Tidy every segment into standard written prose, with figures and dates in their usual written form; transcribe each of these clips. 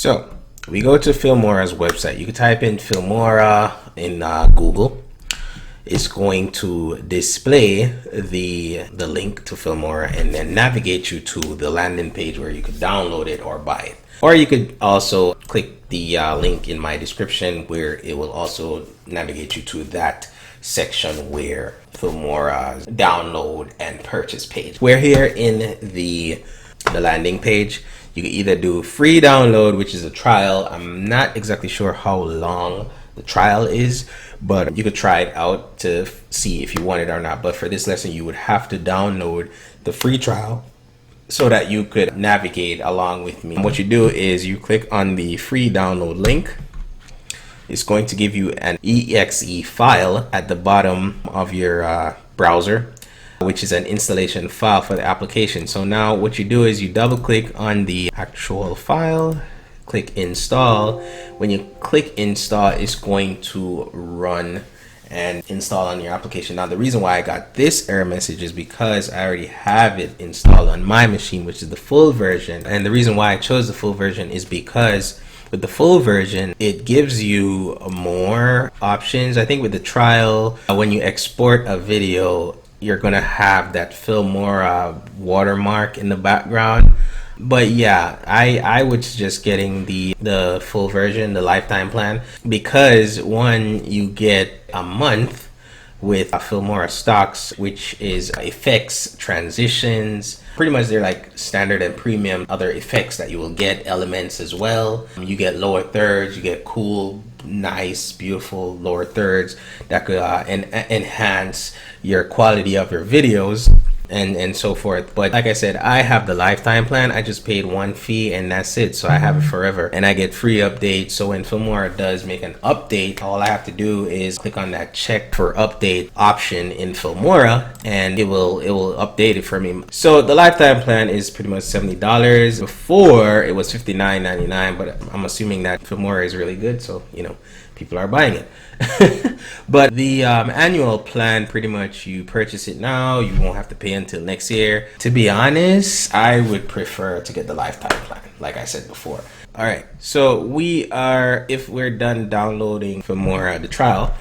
So we go to Filmora's website. You can type in Filmora in Google. It's going to display the link to Filmora and then navigate you to the landing page where you could download it or buy it. Or you could also click the link in my description where it will also navigate you to that section where Filmora's download and purchase page. We're here in the landing page. You can either do free download, which is a trial. I'm not exactly sure how long the trial is, but you could try it out to see if you want it or not. But for this lesson, you would have to download the free trial so that you could navigate along with me. What you do is you click on the free download link. It's going to give you an exe file at the bottom of your browser, which is an installation file for the application. So now what you do is you double click on the actual file, click install. When you click install, it's going to run and install on your application. Now the reason why I got this error message is because I already have it installed on my machine, which is the full version. And the reason why I chose the full version is because with the full version, it gives you more options. I think with the trial, when you export a video, you're gonna have that Filmora watermark in the background. But yeah, I would suggest getting the full version, the lifetime plan, because one, you get a month with Filmora stocks, which is effects, transitions. Pretty much they're like standard and premium other effects that you will get, elements as well. You get lower thirds, you get cool, nice, beautiful lower thirds that could enhance your quality of your videos and so forth. But like I said, I have the lifetime plan. I just paid one fee and that's it. So I have it forever and I get free updates. So when Filmora does make an update, all I have to do is click on that check for update option in Filmora and it will update it for me. So the lifetime plan is pretty much $70. Before it was $59.99, but I'm assuming that Filmora is really good, so you know, people are buying it. But the annual plan, pretty much you purchase it now, you won't have to pay until next year. To be honest, I would prefer to get the lifetime plan, like I said before. All right, so if we're done downloading Filmora, the trial,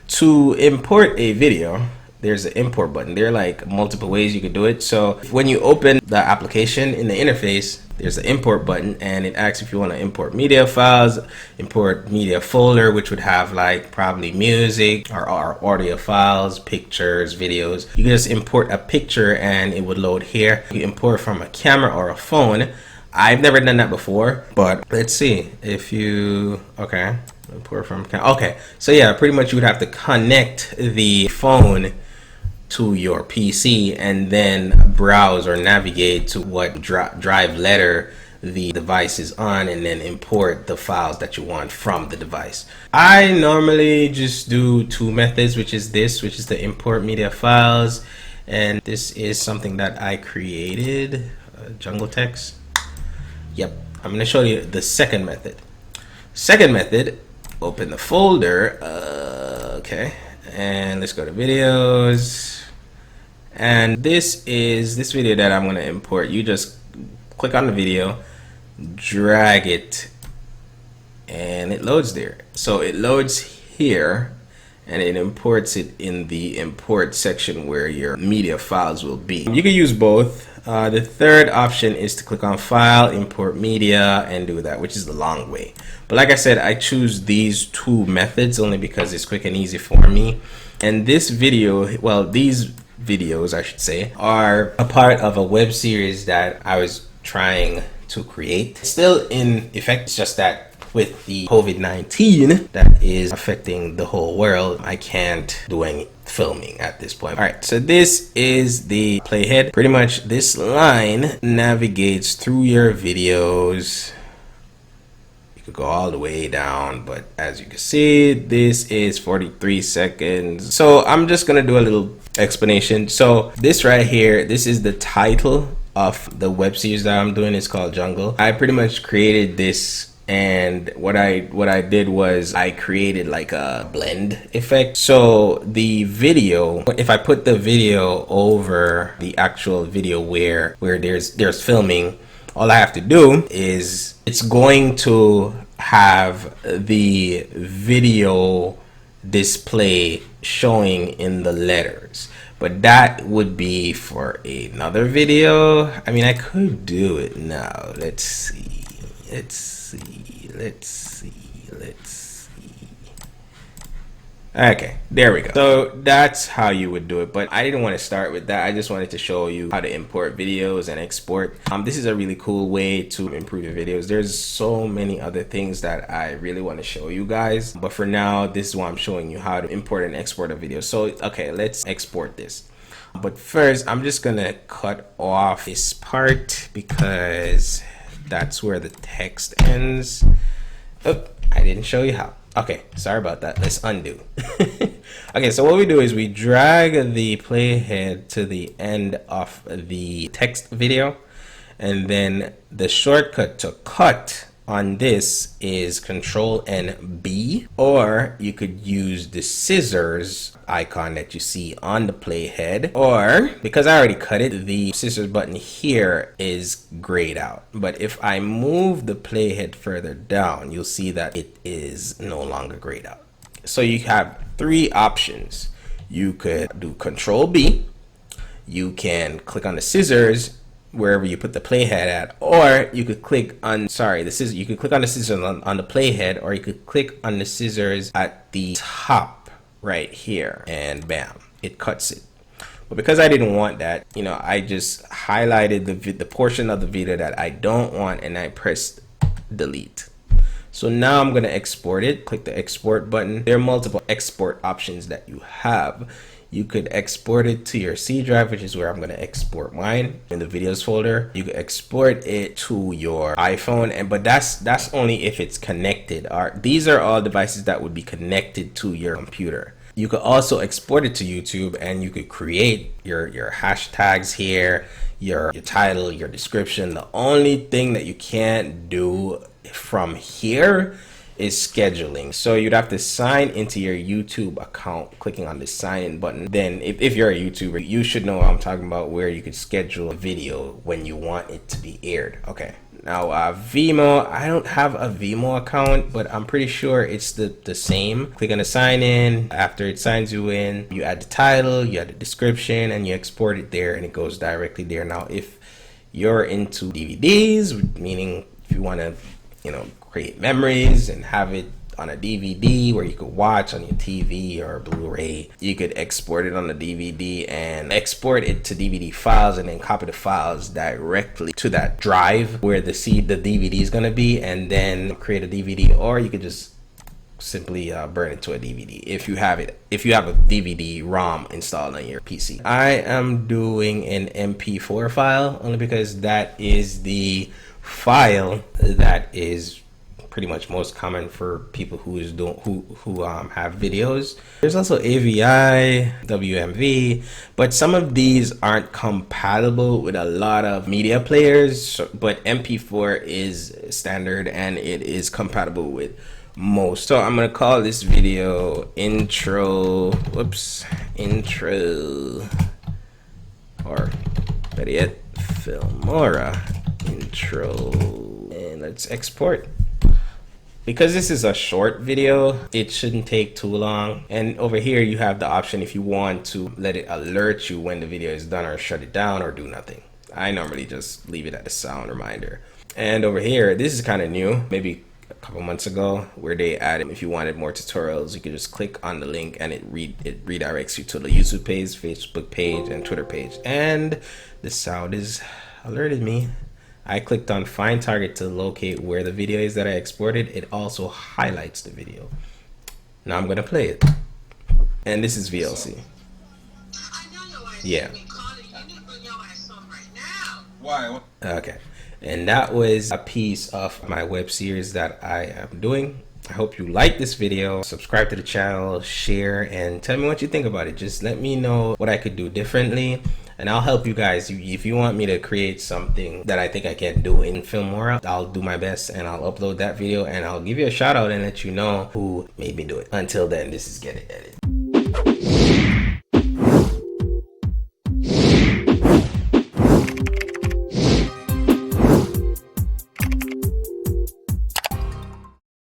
to import a video, there's an import button. There are like multiple ways you could do it. So when you open the application in the interface, there's an import button and it asks if you want to import media files, import media folder, which would have like probably music or audio files, pictures, videos. You can just import a picture and it would load here. You import from a camera or a phone. I've never done that before, but let's see if you, okay, import from camera. Okay, so yeah, pretty much you would have to connect the phone to your PC and then browse or navigate to what drive letter the device is on and then import the files that you want from the device. I normally just do two methods, which is the import media files, and this is something that I created, jungle text. Yep, I'm going to show you the second method. Second method, open the folder, okay, and let's go to videos. And this is this video that I'm going to import. You just click on the video, drag it, and it loads there. So it loads here and it imports it in the import section where your media files will be. You can use both. The third option is to click on file, import media, and do that, which is the long way. But like I said, I choose these two methods only because it's quick and easy for me. And this video, well, these videos I should say, are a part of a web series that I was trying to create. It's still in effect, it's just that with the COVID-19 that is affecting the whole world, I can't do any filming at this point. All right, so this is the playhead. Pretty much this line navigates through your videos. You could go all the way down, but as you can see, this is 43 seconds. So I'm just gonna do a little explanation. So this right here, this is the title of the web series that I'm doing. It's called Jungle. I pretty much created this, and what I did was I created like a blend effect. So the video, if I put the video over the actual video where there's filming, All I have to do is it's going to have the video display showing in the letters, but that would be for another video. I mean, I could do it now. Let's see. Okay, there we go. So that's how you would do it, but I didn't want to start with that. I just wanted to show you how to import videos and export. This is a really cool way to improve your videos. There's so many other things that I really want to show you guys, but for now, this is why I'm showing you how to import and export a video. So, okay, let's export this. But first, I'm just gonna cut off this part because that's where the text ends. Oh, I didn't show you how. Okay, sorry about that. Let's undo. Okay, so what we do is we drag the playhead to the end of the text video, and then the shortcut to cut on this is Control and B, or you could use the scissors icon that you see on the playhead, or because I already cut it, the scissors button here is grayed out. But if I move the playhead further down, you'll see that it is no longer grayed out. So you have three options. You could do Control B, you can click on the scissors wherever you put the playhead at, or you could click on the scissors. You could click on the scissors on the playhead, or you could click on the scissors at the top right here, and bam, it cuts it. But because I didn't want that, you know, I just highlighted the portion of the video that I don't want, and I pressed delete. So now I'm gonna export it. Click the export button. There are multiple export options that you have. You could export it to your C drive, which is where I'm going to export mine, in the videos folder. You could export it to your iPhone, but that's only if it's connected. These are all devices that would be connected to your computer. You could also export it to YouTube, and you could create your hashtags here, your title, your description. The only thing that you can't do from here is scheduling. So you'd have to sign into your YouTube account, clicking on the sign in button. Then if you're a YouTuber, you should know what I'm talking about, where you could schedule a video when you want it to be aired. Okay, now Vimeo, I don't have a Vimeo account, but I'm pretty sure it's the same. Click on the sign in. After it signs you in, you add the title, you add the description, and you export it there, and it goes directly there. Now if you're into DVDs, meaning if you want to, you know, create memories and have it on a DVD where you could watch on your TV or Blu-ray, you could export it on the DVD and export it to DVD files, and then copy the files directly to that drive where the DVD is going to be, and then create a DVD. Or you could just simply burn it to a DVD if you have a DVD ROM installed on your PC. I am doing an MP4 file only because that is the file that is pretty much most common for people who have videos. There's also AVI, WMV, but some of these aren't compatible with a lot of media players, but MP4 is standard and it is compatible with most. So I'm gonna call this video intro, or better yet, Filmora intro, and let's export. Because this is a short video, it shouldn't take too long. And over here you have the option if you want to let it alert you when the video is done, or shut it down, or do nothing. I normally just leave it at the sound reminder. And over here, this is kind of new, maybe a couple months ago, where they added, if you wanted more tutorials, you could just click on the link and it redirects you to the YouTube page, Facebook page, and Twitter page. And the sound is alerted me. I clicked on find target to locate where the video is that I exported. It also highlights the video. Now I'm gonna play it. And this is VLC. Yeah. Why? Okay. And that was a piece of my web series that I am doing. I hope you like this video. Subscribe to the channel, share, and tell me what you think about it. Just let me know what I could do differently, and I'll help you guys. If you want me to create something that I think I can do in Filmora, I'll do my best and I'll upload that video and I'll give you a shout out and let you know who made me do it. Until then, this is Get It Edit.